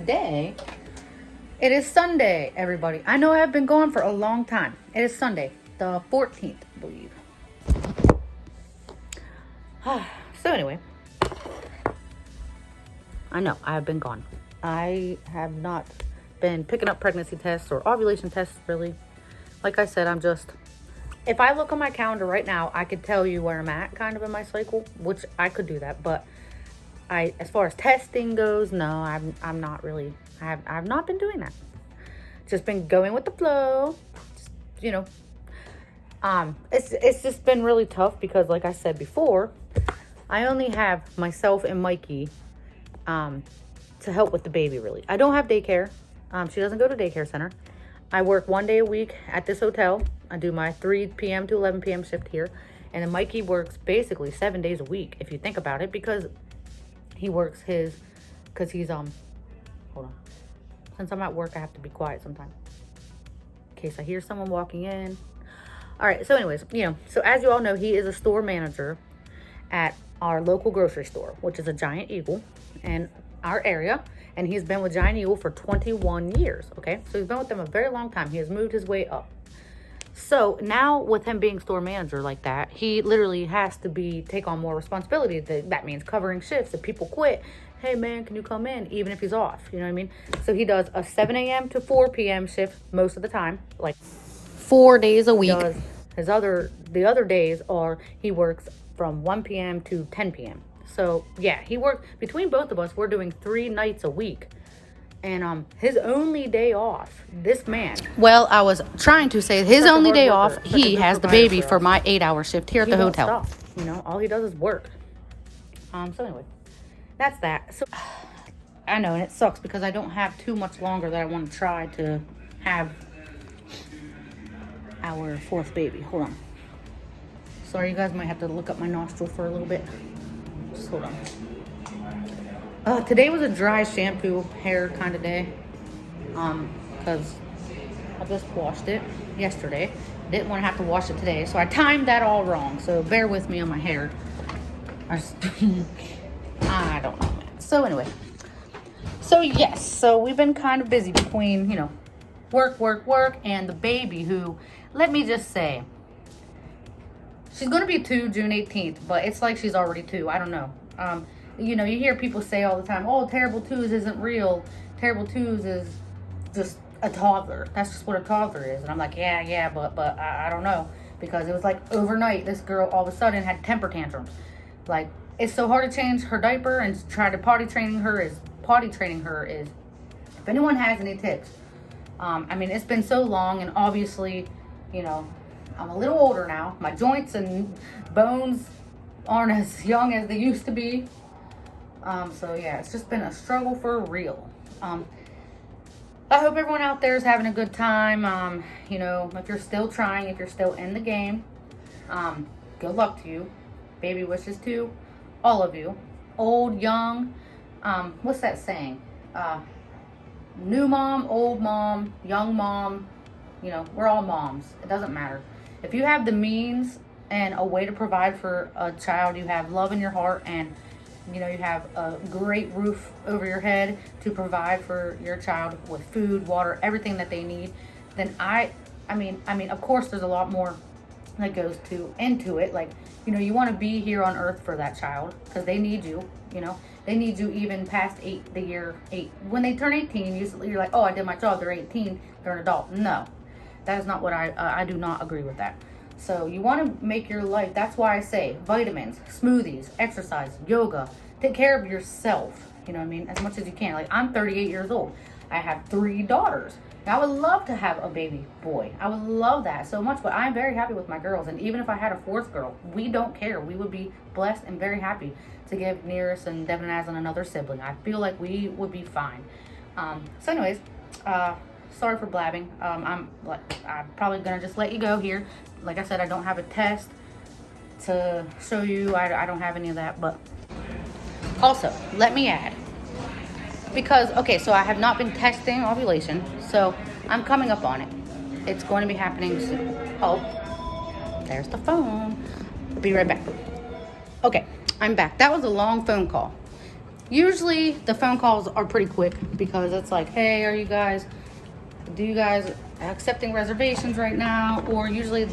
today, it is Sunday, everybody. I know I've been gone for a long time. It is Sunday, the 14th, I believe. So anyway, I know I have been gone. I have not been picking up pregnancy tests or ovulation tests, really. Like I said, if I look on my calendar right now, I could tell you where I'm at kind of in my cycle, which I could do that. But as far as testing goes, no, I'm not really, I've not been doing that. Just been going with the flow, it's just been really tough because, like I said before, I only have myself and Mikey, to help with the baby, really. I don't have daycare. She doesn't go to daycare center. I work 1 day a week at this hotel. I do my 3 p.m. to 11 p.m. shift here. And then Mikey works basically 7 days a week, if you think about it, because he works because he's, hold on. Since I'm at work, I have to be quiet sometimes, in case I hear someone walking in. All right, so anyways, so as you all know, he is a store manager at our local grocery store, which is a Giant Eagle in our area. And he's been with Giant Eagle for 21 years, okay? So he's been with them a very long time. He has moved his way up. So now with him being store manager like that, he literally has to take on more responsibility. That means covering shifts. If people quit, hey man, can you come in? Even if he's off, you know what I mean? So he does a 7 a.m. to 4 p.m. shift most of the time, like 4 days a week. The other days he works from 1 p.m. to 10 p.m. So yeah, he works between both of us. We're doing 3 nights a week. And his only day off, this man. Well, I was trying to say his only day off, he has the baby for my 8-hour shift here at the hotel. Stop. All he does is work. So anyway, that's that. So I know, and it sucks because I don't have too much longer that I want to try to have our 4th baby. Hold on. Sorry, you guys might have to look up my nostril for a little bit. Just hold on. Today was a dry shampoo hair kind of day. Because I just washed it yesterday. Didn't want to have to wash it today. So I timed that all wrong. So bear with me on my hair. I don't know, man. So anyway. So yes. So we've been kind of busy between, work, and the baby who, let me just say, she's going to be 2 June 18th, but it's like she's already 2. I don't know. You hear people say all the time, oh, terrible twos isn't real. Terrible twos is just a toddler. That's just what a toddler is. And I'm like, yeah, but I don't know. Because it was like overnight, this girl all of a sudden had temper tantrums. Like, it's so hard to change her diaper and try to potty training her is, if anyone has any tips. It's been so long, and obviously, I'm a little older now. My joints and bones aren't as young as they used to be. So yeah, it's just been a struggle for real. I hope everyone out there is having a good time. If you're still trying, if you're still in the game, good luck to you. Baby wishes to all of you. Old, young, what's that saying? New mom, old mom, young mom, we're all moms. It doesn't matter. If you have the means and a way to provide for a child, you have love in your heart, and you have a great roof over your head to provide for your child with food, water, everything that they need, then of course there's a lot more that goes into it. Like, you want to be here on earth for that child because they need you, they need you even past the year 8. When they turn 18, you're like, oh, I did my job. They're 18. They're an adult. No, that is not what I do not agree with that. So you want to make your life, that's why I say vitamins, smoothies, exercise, yoga, take care of yourself, as much as you can. Like, I'm 38 years old. I have 3 daughters. Now, I would love to have a baby boy. I would love that so much, but I'm very happy with my girls. And even if I had a 4th girl, we don't care. We would be blessed and very happy to give Nearest and Devin and Aslan another sibling. I feel like we would be fine. So anyways, sorry for blabbing. I'm probably going to just let you go here. Like I said, I don't have a test to show you. I don't have any of that. But also, let me add, because, okay, so I have not been testing ovulation, so I'm coming up on it. It's going to be happening soon. Oh, there's the phone. I'll be right back. Okay, I'm back. That was a long phone call. Usually the phone calls are pretty quick because it's like, hey, do you guys accepting reservations right now? Or usually,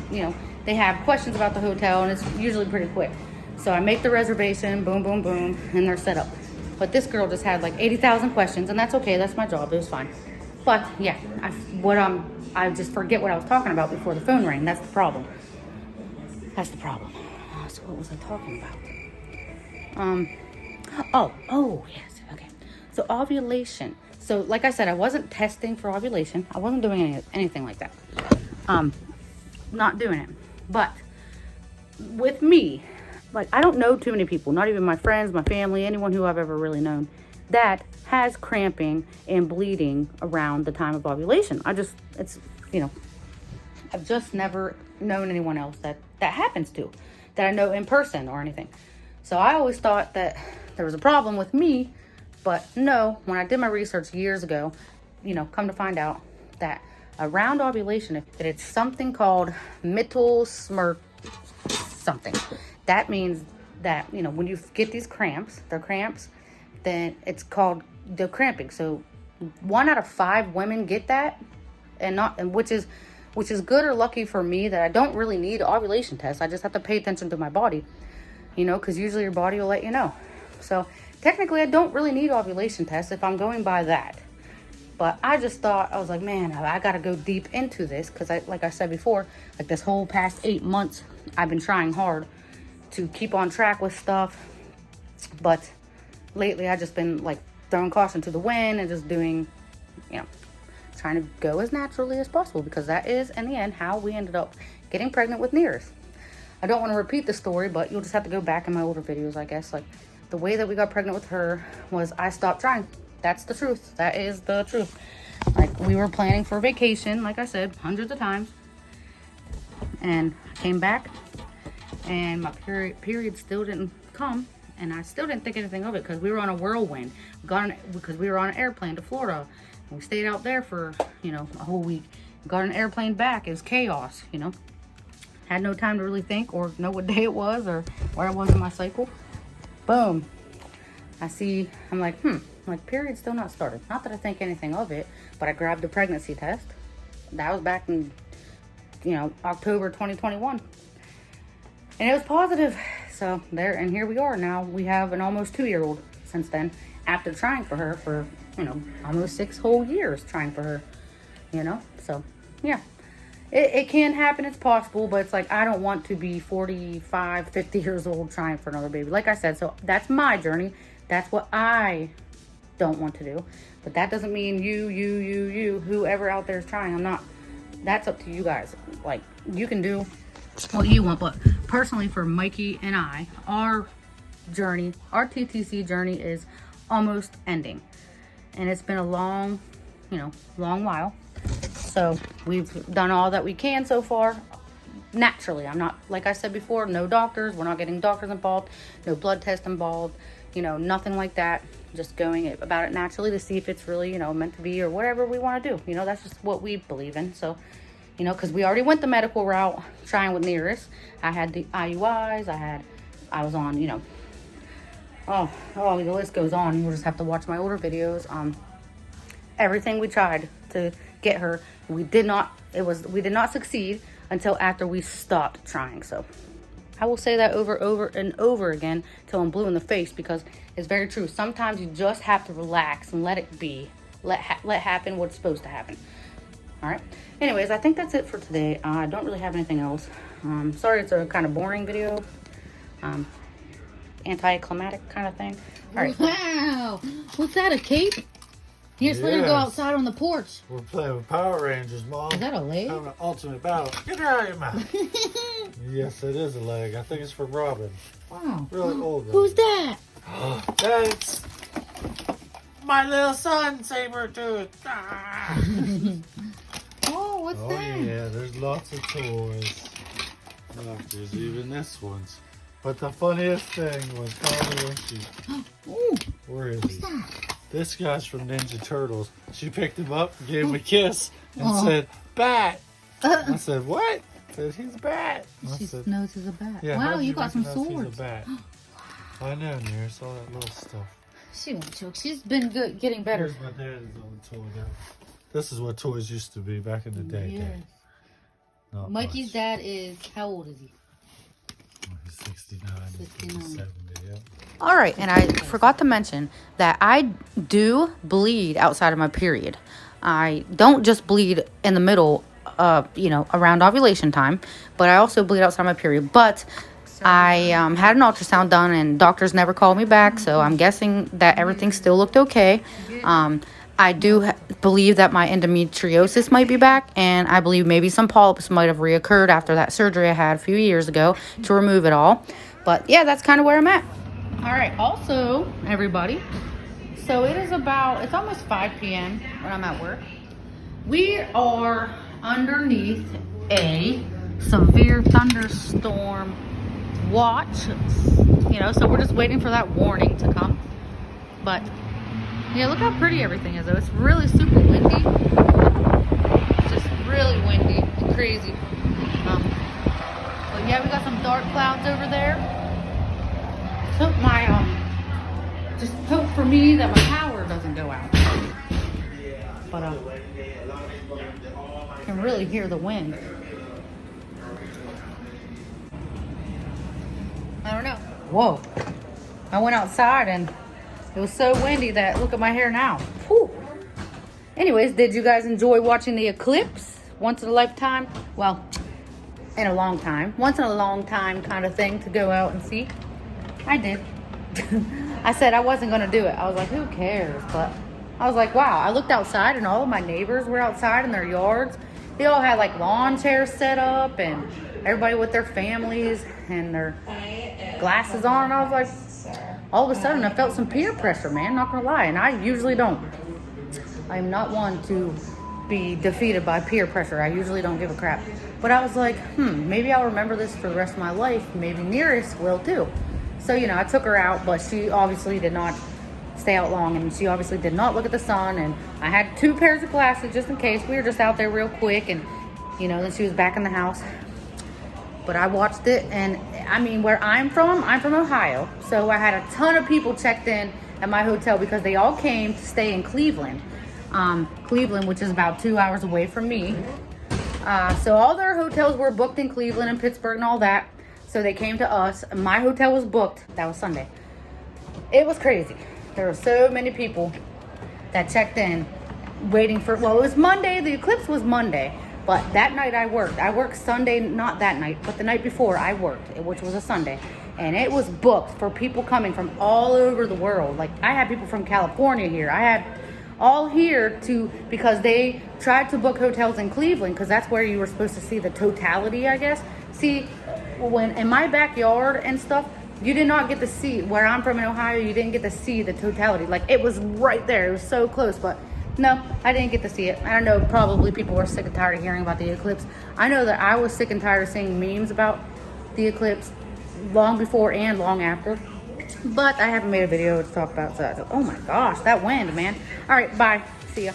they have questions about the hotel and it's usually pretty quick. So I make the reservation, boom, boom, boom, and they're set up. But this girl just had like 80,000 questions, and that's okay. That's my job. It was fine. But yeah, I just forget what I was talking about before the phone rang. That's the problem. That's the problem. So what was I talking about? Oh, yes. Okay. So ovulation. So like I said, I wasn't testing for ovulation. I wasn't doing anything like that. Not doing it. But with me, like, I don't know too many people, not even my friends, my family, anyone who I've ever really known, that has cramping and bleeding around the time of ovulation. I've just never known anyone else that happens to, that I know in person or anything. So I always thought that there was a problem with me, but no, when I did my research years ago, come to find out that around ovulation, it's something called mittel something. That means that, when you get these cramps, they're cramps, then it's called the cramping. So 1 out of 5 women get that, which is good or lucky for me that I don't really need ovulation tests. I just have to pay attention to my body, because usually your body will let you know. So technically I don't really need ovulation tests if I'm going by that. But I just thought, I was like, man, I got to go deep into this because like I said before, like this whole past 8 months, I've been trying hard to keep on track with stuff. But lately I just been like throwing caution to the wind and just doing, trying to go as naturally as possible, because that is in the end how we ended up getting pregnant with Nearest. I don't want to repeat the story, but you'll just have to go back in my older videos, I guess. Like, the way that we got pregnant with her was I stopped trying. That's the truth. That is the truth. Like, we were planning for vacation, like I said, hundreds of times. And I came back and my period still didn't come, and I still didn't think anything of it because we were on a whirlwind. Because we were on an airplane to Florida. And we stayed out there for, a whole week. Got an airplane back. It was chaos, Had no time to really think or know what day it was or where I was in my cycle. Boom. I'm like, period's still not started. Not that I think anything of it, but I grabbed the pregnancy test. That was back in, October 2021. And it was positive. So here we are now. We have an almost 2-year-old since then, after trying for her for, almost 6 whole years trying for her, So, yeah. It can happen. It's possible, but it's like, I don't want to be 45, 50 years old trying for another baby. Like I said, so that's my journey. That's what I don't want to do. But that doesn't mean you, whoever out there is trying. That's up to you guys. Like, you can do what you want, but personally for Mikey and I, our TTC journey is almost ending. And it's been a long while. So we've done all that we can so far. Naturally, I'm not, like I said before, no doctors. We're not getting doctors involved. No blood test involved. Nothing like that. Just going about it naturally to see if it's really, meant to be or whatever we want to do. That's just what we believe in. So, because we already went the medical route trying with Nearest. I had the IUIs. I was on, oh, the list goes on. You'll just have to watch my older videos. Everything we tried to get her, we did not succeed until after we stopped trying. So I will say that over and over again till I'm blue in the face, because it's very true. Sometimes you just have to relax and let it be. Let happen what's supposed to happen. All right. Anyways, I think that's it for today. I don't really have anything else. Sorry, it's a kind of boring video. Anticlimactic kind of thing. All right. Wow. What's that, a cape? You're supposed to go outside on the porch. We're playing with Power Rangers, Mom. Is that a leg? Having an ultimate battle. Get her out of your mouth. Yes, it is a leg. I think it's for Robin. Wow. Really old. Who's that? That's my little son, Sabretooth. Ah. Oh, what's that? Oh, yeah, there's lots of toys. Look, there's even this one's. But the funniest thing was probably when she... Ooh, Where is what's he? that? This guy's from Ninja Turtles. She picked him up, gave him a kiss, and said, "Bat." I said, "What?" I said, "He's a bat." She knows he's a bat. Yeah, Wow, you got some recognize swords. He's a bat. I know, Nearest, all that little stuff. She won't choke. She's been good, getting better. Here's my dad's old toy now. This is what toys used to be back in the day. Yeah. Dad. Not Mikey's much. dad is, how old is he? He's 69. 69. 70, yeah. All right, and I forgot to mention that I do bleed outside of my period. I don't just bleed in the middle, around ovulation time, but I also bleed outside my period. But I had an ultrasound done, and doctors never called me back, so I'm guessing that everything still looked okay. I do believe that my endometriosis might be back, and I believe maybe some polyps might have reoccurred after that surgery I had a few years ago to remove it all. But yeah, that's kind of where I'm at. All right, also, everybody, so it's almost 5 p.m. when I'm at work. We are underneath a severe thunderstorm watch, so we're just waiting for that warning to come. But yeah, look how pretty everything is, though. It's really super windy. It's just really windy and crazy. But yeah, we got some dark clouds over there. Just hope for me that my power doesn't go out. But I can really hear the wind. I don't know. Whoa. I went outside and it was so windy that look at my hair now. Whew. Anyways, did you guys enjoy watching the eclipse? Once in a lifetime? Well, in a long time. Once in a long time kind of thing to go out and see. I did. I said I wasn't going to do it. I was like, who cares? But I was like, wow. I looked outside and all of my neighbors were outside in their yards. They all had like lawn chairs set up and everybody with their families and their glasses on. And I was like, all of a sudden I felt some peer pressure, man. Not going to lie. And I usually don't. I am not one to be defeated by peer pressure. I usually don't give a crap. But I was like, maybe I'll remember this for the rest of my life. Maybe Nearest will too. So, I took her out, but she obviously did not stay out long, and she obviously did not look at the sun, and I had 2 pairs of glasses just in case. We were just out there real quick, and, then she was back in the house. But I watched it, and, where I'm from Ohio, so I had a ton of people checked in at my hotel because they all came to stay in Cleveland. Cleveland, which is about 2 hours away from me. So all their hotels were booked in Cleveland and Pittsburgh and all that. So they came to us. My hotel was booked. That was Sunday. It was crazy. There were so many people that checked in waiting for, it was Monday. The eclipse was Monday. But that night I worked. I worked Sunday, not that night, but the night before I worked, which was a Sunday. And it was booked for people coming from all over the world. Like, I had people from California here. I had all here because they tried to book hotels in Cleveland because that's where you were supposed to see the totality, I guess. See, when in my backyard and stuff, you did not get to see, where I'm from in Ohio, you didn't get to see the totality. Like, it was right there. It was so close, but no, I didn't get to see it. I know probably people were sick and tired of hearing about the eclipse. I know that I was sick and tired of seeing memes about the eclipse long before and long after. But I haven't made a video to talk about, so I thought, oh my gosh, that wind, man. All right, bye. See ya.